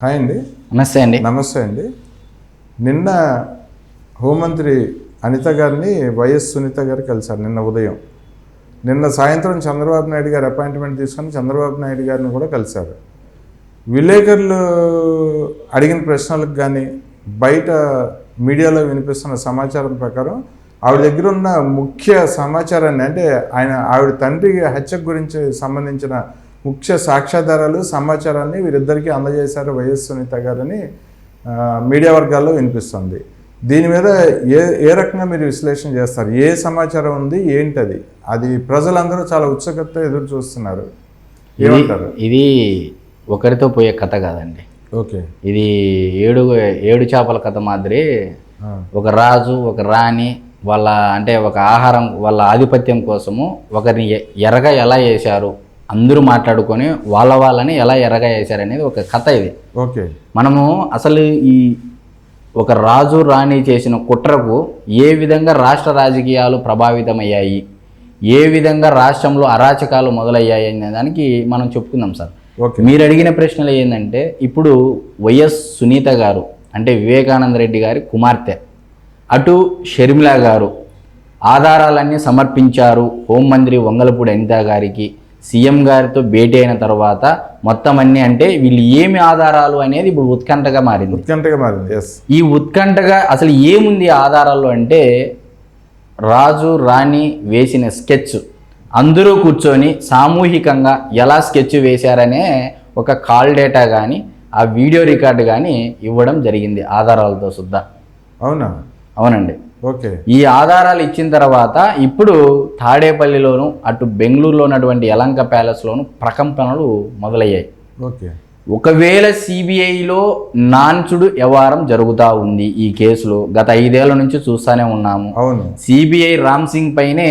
Hi అండి. నమస్తే అండి. నమస్తే అండి. నిన్న హోంమంత్రి అనిత గారిని వైఎస్ సునీత గారు కలిశారు నిన్న ఉదయం. నిన్న సాయంత్రం చంద్రబాబు నాయుడు గారు అపాయింట్మెంట్ తీసుకొని చంద్రబాబు నాయుడు గారిని కూడా కలిశారు. విలేకరులు అడిగిన ప్రశ్నలకు కానీ బయట మీడియాలో వినిపిస్తున్న సమాచారం ప్రకారం ఆవిడ దగ్గర ఉన్న ముఖ్య సమాచారాన్ని, అంటే ఆవిడ తండ్రి హత్య గురించి సంబంధించిన ముఖ్య సాక్ష్యాధారాలు సమాచారాన్ని వీరిద్దరికీ అందజేశారు వైఎస్ సునీత గారని మీడియా వర్గాల్లో వినిపిస్తుంది. దీని మీద ఏ రకంగా మీరు విశ్లేషణ చేస్తారు? ఏ సమాచారం ఉంది, ఏంటది? అది ప్రజలందరూ చాలా ఉత్సుకతతో ఎదురు చూస్తున్నారు. ఏమంటారు? ఇది ఒకరితో పోయే కథ కాదండి. ఓకే, ఇది ఏడు చేపల కథ మాదిరి. ఒక రాజు ఒక రాణి ఒక ఆహారం వాళ్ళ ఆధిపత్యం కోసము ఒకరిని ఎరగా ఎలా వేశారు, అందరూ మాట్లాడుకొని వాళ్ళని ఎలా ఎరగా వేశారనేది ఒక కథ ఇది. ఓకే, మనము అసలు ఈ ఒక రాజు రాణి చేసిన కుట్రకు ఏ విధంగా రాష్ట్ర రాజకీయాలు ప్రభావితమయ్యాయి, ఏ విధంగా రాష్ట్రంలో అరాచకాలు మొదలయ్యాయి అనే దానికి మనం చెప్పుకుందాం సార్. మీరు అడిగిన ప్రశ్నలు ఏంటంటే, ఇప్పుడు వైఎస్ సునీత గారు అంటే వివేకానంద రెడ్డి గారి కుమార్తె, అటు షర్మిల గారు ఆధారాలన్నీ సమర్పించారు హోంమంత్రి వంగలపూడి అనిత గారికి. సీఎం గారితో భేటీ అయిన తర్వాత మొత్తం అన్నీ, అంటే వీళ్ళు ఏమి ఆధారాలు అనేది ఇప్పుడు ఉత్కంఠగా మారింది. ఈ ఉత్కంఠగా అసలు ఏముంది ఆధారాలు అంటే, రాజు రాణి వేసిన స్కెచ్, అందరూ కూర్చొని సామూహికంగా ఎలా స్కెచ్ వేశారనే ఒక కాల్ డేటా కానీ ఆ వీడియో రికార్డు కానీ ఇవ్వడం జరిగింది ఆధారాలతో సుద్దా. అవునా? అవునండి. ఓకే. ఈ ఆధారాలు ఇచ్చిన తర్వాత ఇప్పుడు తాడేపల్లిలోను అటు బెంగళూరులో ఉన్నటువంటి యలంక ప్యాలెస్లోను ప్రకంపనలు మొదలయ్యాయి. ఓకే. ఒకవేళ సిబిఐలో నాన్చుడు వ్యవహారం జరుగుతూ ఉంది ఈ కేసులో, గత 5 ఏళ్ల నుంచి చూస్తూనే ఉన్నాము. అవును. సిబిఐ రామ్ సింగ్ పైనే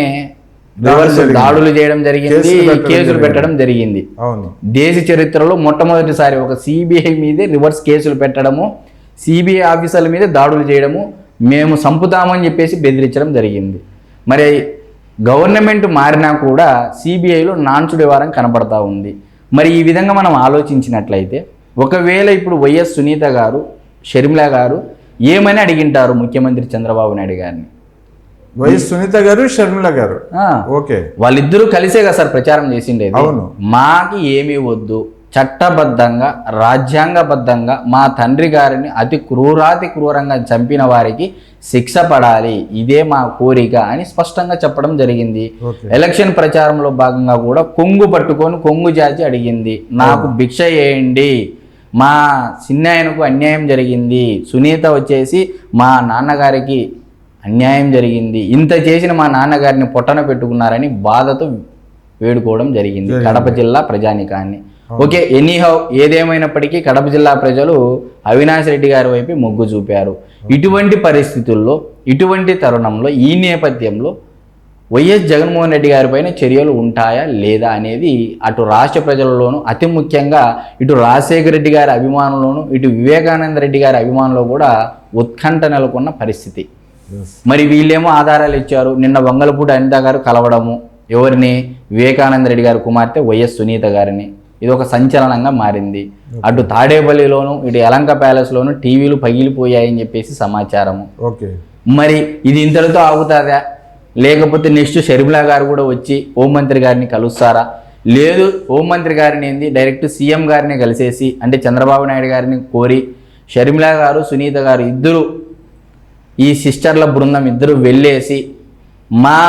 దాడులు చేయడం జరిగింది, కేసులు పెట్టడం జరిగింది. అవును. దేశ చరిత్రలో మొట్టమొదటిసారి ఒక సిబిఐ మీదే రివర్స్ కేసులు పెట్టడము, సిబిఐ ఆఫీసర్ల మీద దాడులు చేయడము, మేము చంపుతామని చెప్పేసి బెదిరించడం జరిగింది. మరి గవర్నమెంట్ మారినా కూడా సిబిఐలో నాన్చుడు వ్యవహారం కనపడతా ఉంది. మరి ఈ విధంగా మనం ఆలోచించినట్లయితే, ఒకవేళ ఇప్పుడు వైఎస్ సునీత గారు షర్మిల గారు ఏమని అడిగింటారు ముఖ్యమంత్రి చంద్రబాబు నాయుడు గారిని? వైఎస్ సునీత గారు షర్మిల గారు ఓకే, వాళ్ళిద్దరూ కలిసే కదా సార్ ప్రచారం చేసిండేది. అవును. మాకి ఏమీ వద్దు, చట్టబద్ధంగా రాజ్యాంగబద్ధంగా మా తండ్రి గారిని అతి క్రూరంగా చంపిన వారికి శిక్ష పడాలి, ఇదే మా కోరిక అని స్పష్టంగా చెప్పడం జరిగింది. ఎలక్షన్ ప్రచారంలో భాగంగా కూడా కొంగు పట్టుకొని కొంగు జాచి అడిగింది, నాకు భిక్ష వేయండి, మా చిన్నాయనకు అన్యాయం జరిగింది, సునీత వచ్చేసి మా నాన్నగారికి అన్యాయం జరిగింది, ఇంత చేసిన మా నాన్నగారిని పొట్టన పెట్టుకున్నారని బాధతో వేడుకోవడం జరిగింది కడప జిల్లా ప్రజానికాన్ని. ఓకే, ఎనీహౌ ఏదేమైనప్పటికీ కడప జిల్లా ప్రజలు అవినాష్ రెడ్డి గారి వైపు మొగ్గు చూపారు. ఇటువంటి పరిస్థితుల్లో, ఇటువంటి తరుణంలో, ఈ నేపథ్యంలో వైఎస్ జగన్మోహన్ రెడ్డి గారి పైన చర్యలు ఉంటాయా లేదా అనేది అటు రాష్ట్ర ప్రజలలోనూ, అతి ముఖ్యంగా ఇటు రాజశేఖర రెడ్డి గారి అభిమానుల్లోనూ, ఇటు వివేకానంద రెడ్డి గారి అభిమానులు కూడా ఉత్కంఠ నెలకొన్న పరిస్థితి. మరి వీళ్ళేమో ఆధారాలు ఇచ్చారు. నిన్న వంగలపూడి అనిత గారు కలవడము, ఎవరిని? వివేకానంద రెడ్డి గారి కుమార్తె వైఎస్ సునీత గారిని. ఇది ఒక సంచలనంగా మారింది. అటు తాడేపల్లిలోను ఇటు యలంక ప్యాలెస్లోను టీవీలు పగిలిపోయాయని చెప్పేసి సమాచారము. ఓకే, మరి ఇది ఇంతటితో ఆగుతుందా, లేకపోతే నెక్స్ట్ షర్మిల గారు కూడా వచ్చి హోంమంత్రి గారిని కలుస్తారా? లేదు, హోంమంత్రి గారిని ఏంది డైరెక్ట్ సీఎం గారిని కలిసేసి, అంటే చంద్రబాబు నాయుడు గారిని కోరి షర్మిల గారు సునీత గారు ఇద్దరు, ఈ సిస్టర్ల బృందం ఇద్దరు వెళ్ళేసి మా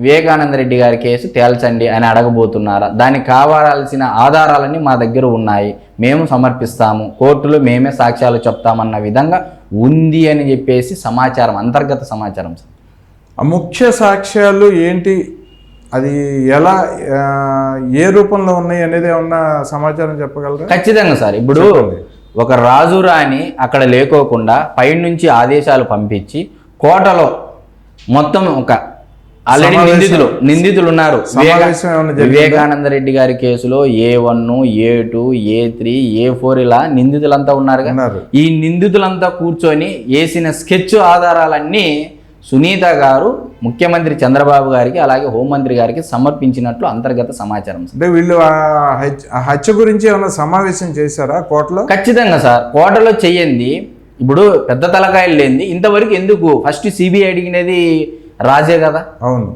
వివేకానంద రెడ్డి గారి కేసు తేల్చండి అని అడగబోతున్నారా? దానికి కావాల్సిన ఆధారాలన్నీ మా దగ్గర ఉన్నాయి, మేము సమర్పిస్తాము, కోర్టులో మేమే సాక్ష్యాలు చెప్తామన్న విధంగా ఉంది అని చెప్పేసి సమాచారం, అంతర్గత సమాచారం. ముఖ్య సాక్ష్యాలు ఏంటి, అది ఎలా, ఏ రూపంలో ఉన్నాయి అనేది ఏమన్నా సమాచారం చెప్పగలరా? ఖచ్చితంగా సార్. ఇప్పుడు ఒక రాజు రాణి అక్కడ లేకోకుండా పైనుంచి ఆదేశాలు పంపించి కోటలో మొత్తం ఒక ఆల్రెడీ నిందితులు ఉన్నారు. వివేకానంద రెడ్డి గారి కేసులో A1, A2, A3, A4 ఇలా నిందితులంతా ఉన్నారు. ఈ నిందితులంతా కూర్చొని వేసిన స్కెచ్ ఆధారాలన్నీ సునీత గారు ముఖ్యమంత్రి చంద్రబాబు గారికి అలాగే హోంమంత్రి గారికి సమర్పించినట్లు అంతర్గత సమాచారం సార్. అంటే వీళ్ళు ఆ హత్య గురించి ఏమైనా సమావేశం చేశారా కోర్టులో? ఖచ్చితంగా సార్, కోర్టులో చెయ్యండి. ఇప్పుడు పెద్ద తలకాయలు లేనిది ఇంతవరకు ఎందుకు? ఫస్ట్ సిబిఐ అడిగినది రాజే కదా, అవును,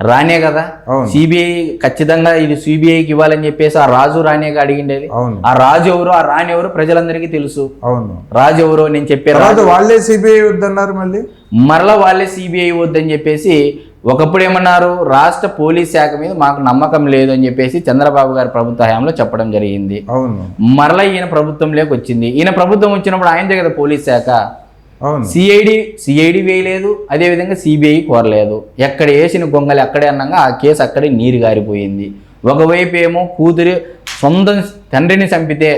రానే కదా. అవును. సిబిఐ ఖచ్చితంగా ఇది సిబిఐకి ఇవ్వాలని చెప్పేసి ఆ రాజు రానేగా అడిగిండేది. అవును. ఆ రాజు ఎవరు ఆ రాణి ఎవరు ప్రజలందరికీ తెలుసు. అవును. రాజు ఎవరో నేను చెప్పాను. వాళ్ళే సిబిఐ వద్దన్నారు, మరలా వాళ్ళే సిబిఐ వద్దని చెప్పేసి ఒకప్పుడు ఏమన్నారు, రాష్ట్ర పోలీస్ శాఖ మీద మాకు నమ్మకం లేదు అని చెప్పేసి చంద్రబాబు గారి ప్రభుత్వ హయాంలో చెప్పడం జరిగింది. అవును. మరలా ఈయన ప్రభుత్వంలోకి వచ్చింది. ఈయన ప్రభుత్వం వచ్చినప్పుడు ఆయనదే కదా పోలీస్ శాఖ. అవును. సిఐడి వేయలేదు, అదేవిధంగా సిబిఐ కోరలేదు. ఎక్కడ వేసిన గొంగలి అక్కడే అన్నాగా ఆ కేసు అక్కడే నీరు గారిపోయింది. ఒకవైపు ఏమో కూతురు సొంత తండ్రిని చంపితే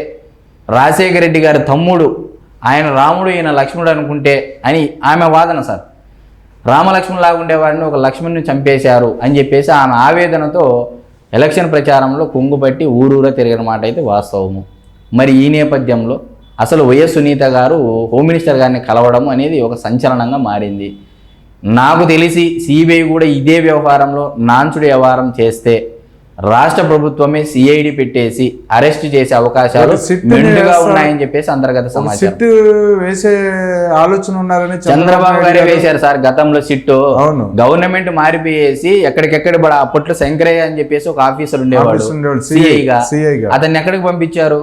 రాజశేఖర రెడ్డి గారి తమ్ముడు ఆయన రాముడు ఈయన లక్ష్మణుడు అనుకుంటే అని ఆమె వాదన సార్. రామలక్ష్మణులాగా ఉండేవాడిని ఒక లక్ష్మణుని చంపేశారు అని చెప్పేసి ఆమె ఆవేదనతో ఎలక్షన్ ప్రచారంలో కొంగుపట్టి ఊరూరా తిరిగిన మాట అయితే వాస్తవము. మరి ఈ నేపథ్యంలో అసలు వైఎస్ సునీత గారు హోమ్ మినిస్టర్ గారిని కలవడం అనేది ఒక సంచలనంగా మారింది. నాకు తెలిసి సిబిఐ కూడా ఇదే వ్యవహారంలో నాన్చుడి వ్యవహారం చేస్తే రాష్ట్ర ప్రభుత్వమే సిఐడి పెట్టేసి అరెస్ట్ చేసే అవకాశాలు మెండుగా ఉన్నాయని చెప్పేసి అంతర్గత సమాచారం. వేసే ఆలోచన ఉన్నారని చంద్రబాబు గారే వేశారు సార్ గతంలో సిట్టు. గవర్నమెంట్ మారిపోయేసి ఎక్కడికెక్కడ అప్పట్లో శంకరయ్య అని చెప్పేసి ఒక ఆఫీసర్ ఉండేవాడు సిఐగా, అతన్ని ఎక్కడికి పంపించారు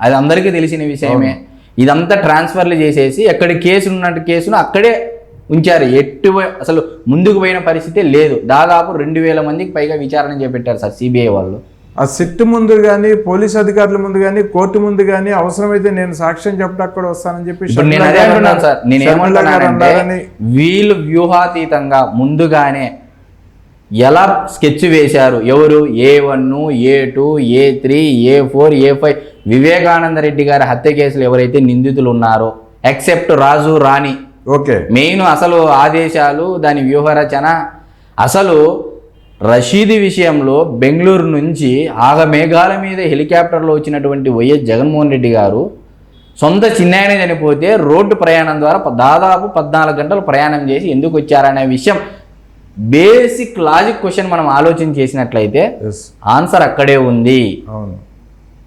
అది అందరికీ తెలిసిన విషయమే. ఇదంతా ట్రాన్స్ఫర్లు చేసేసి ఎక్కడ కేసు ఉన్నట్టు కేసును అక్కడే ఉంచారు. అసలు ముందుకు పోయిన పరిస్థితి లేదు. దాదాపు 2000 మందికి పైగా విచారణ చేపట్టారు సార్ సిబిఐ వాళ్ళు. ఆ సిట్ ముందు కానీ పోలీస్ అధికారుల ముందు కానీ కోర్టు ముందు కానీ అవసరమైతే నేను సాక్ష్యం చెప్పడానికి కూడా వస్తానని చెప్పి నేను అదే అంటున్నాను సార్. నేను ఏమంటున్నానంటే వీళ్ళు వ్యూహాతీతంగా ముందుగానే ఎలా స్కెచ్ వేశారు, ఎవరు A1, A2, A3, A4, A5 Vivekananda Reddy గారి హత్య కేసులు ఎవరైతే నిందితులు ఉన్నారో ఎక్సెప్ట్ రాజు రాణి, ఓకే, మెయిన్ అసలు ఆదేశాలు దాని వ్యూహరచన. అసలు రషీద్ విషయంలో బెంగళూరు నుంచి ఆగమేఘాల మీద హెలికాప్టర్లో వచ్చినటువంటి వైఎస్ జగన్మోహన్ రెడ్డి గారు సొంత చిన్నాయన చనిపోతే రోడ్డు ప్రయాణం ద్వారా దాదాపు 14 గంటలు ప్రయాణం చేసి ఎందుకు వచ్చారనే విషయం బేసిక్ లాజిక్ క్వశ్చన్ మనం ఆలోచన చేసినట్లయితే ఆన్సర్ అక్కడే ఉంది.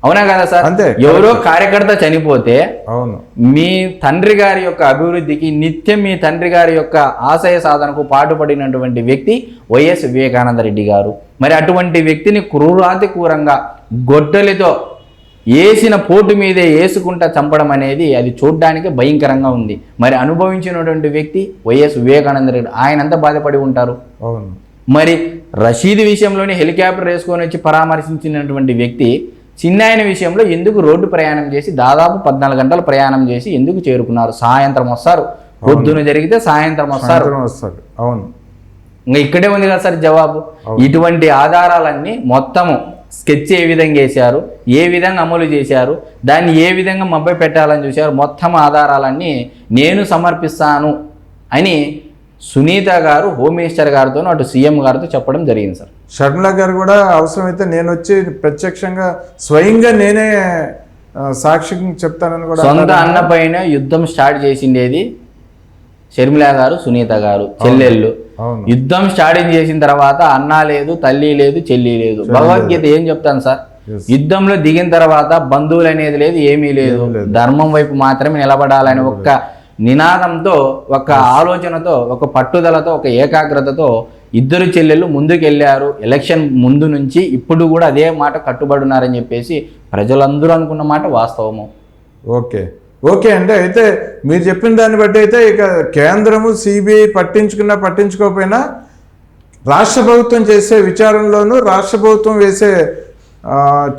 అవునా కదా సార్? ఎవరో కార్యకర్త చనిపోతే మీ తండ్రి గారి యొక్క అభివృద్ధికి నిత్యం మీ తండ్రి గారి యొక్క ఆశయ సాధనకు పాటుపడినటువంటి వ్యక్తి వైఎస్ వివేకానంద రెడ్డి గారు. మరి అటువంటి వ్యక్తిని క్రూరాతి క్రూరంగా గొడ్డలితో వేసిన పోటు మీదే వేసుకుంటా చంపడం అనేది అది చూడ్డానికి భయంకరంగా ఉంది. మరి అనుభవించినటువంటి వ్యక్తి వైఎస్ వివేకానంద రెడ్డి, ఆయన ఎంత బాధపడి ఉంటారు. మరి రషీద్ విషయంలోనే హెలికాప్టర్ వేసుకొని వచ్చి పరామర్శించినటువంటి వ్యక్తి చిన్నాయన విషయంలో ఎందుకు రోడ్డు ప్రయాణం చేసి దాదాపు 14 గంటలు ప్రయాణం చేసి ఎందుకు చేరుకున్నారు? సాయంత్రం వస్తారు, పొద్దున జరిగితే సాయంత్రం వస్తారు. అవును, ఇంకా ఇక్కడే ఉంది కదా సార్ జవాబు. ఇటువంటి ఆధారాలన్నీ మొత్తము స్కెచ్ ఏ విధంగా వేశారు, ఏ విధంగా అమలు చేశారు, దాన్ని ఏ విధంగా మభ్య పెట్టాలని చూశారు, మొత్తం ఆధారాలన్నీ నేను సమర్పిస్తాను అని సునీత గారు హోమ్ మినిస్టర్ గారితో అటు సీఎం గారితో చెప్పడం జరిగింది సార్. షర్మిల గారు కూడా అవసరమైతే నేను వచ్చి ప్రత్యక్షంగా స్వయంగా నేనే సాక్షి చెప్తానని కూడా, సొంత అన్న పైన యుద్ధం స్టార్ట్ చేసిండేది షర్మిల గారు, సునీత గారు చెల్లెళ్ళు. యుద్ధం స్టార్టింగ్ చేసిన తర్వాత అన్న లేదు, తల్లి లేదు, చెల్లి లేదు. భగవద్గీత ఏం చెప్తాను సార్? యుద్ధంలో దిగిన తర్వాత బంధువులు అనేది లేదు, ఏమీ లేదు, ధర్మం వైపు మాత్రమే నిలబడాలని ఒక్క నినాదంతో, ఒక ఆలోచనతో, ఒక పట్టుదలతో, ఒక ఏకాగ్రతతో ఇద్దరు చెల్లెళ్ళు ముందుకెళ్ళారు. ఎలక్షన్ ముందు నుంచి ఇప్పుడు కూడా అదే మాట కట్టుబడున్నారని చెప్పేసి ప్రజలందరూ అనుకున్న మాట వాస్తవము. ఓకే అంటే అయితే మీరు చెప్పిన దాన్ని బట్టి అయితే ఇక కేంద్రము సిబిఐ పట్టించుకోకపోయినా రాష్ట్ర ప్రభుత్వం చేసే విచారణలోనూ రాష్ట్ర ప్రభుత్వం వేసే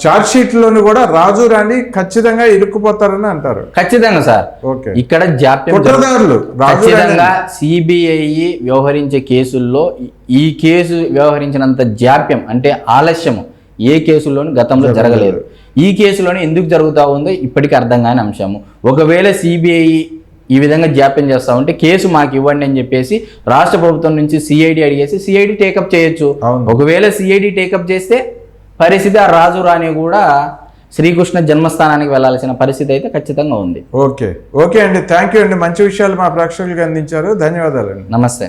చార్జ్ షీట్లోనూ కూడా రాజు రాణి ఖచ్చితంగా ఇరుక్కుపోతారని అంటారు. ఖచ్చితంగా సార్. ఇక్కడ జాప్యం ఖచ్చితంగా సిబిఐ వ్యవహరించే కేసుల్లో ఈ కేసు వ్యవహరించినంత జాప్యం అంటే ఆలస్యం ఏ కేసుల్లోనూ గతంలో జరగలేదు. ఈ కేసులోనే ఎందుకు జరుగుతూ ఉందో ఇప్పటికీ అర్థం కాని అంశము. ఒకవేళ సిబిఐ ఈ విధంగా జాప్యం చేస్తూ ఉంటే కేసు మాకు ఇవ్వండి అని చెప్పేసి రాష్ట్ర ప్రభుత్వం నుంచి సిఐడి అడిగేసి సిఐడి టేకప్ చేయొచ్చు. ఒకవేళ సిఐడి టేకప్ చేస్తే పరిస్థితి ఆ రాజు రాణి కూడా శ్రీకృష్ణ జన్మస్థానానికి వెళ్లాల్సిన పరిస్థితి అయితే ఖచ్చితంగా ఉంది. ఓకే అండి, థ్యాంక్ యూ అండి. మంచి విషయాలు మా ప్రేక్షకులకు అందించారు. ధన్యవాదాలు. నమస్తే.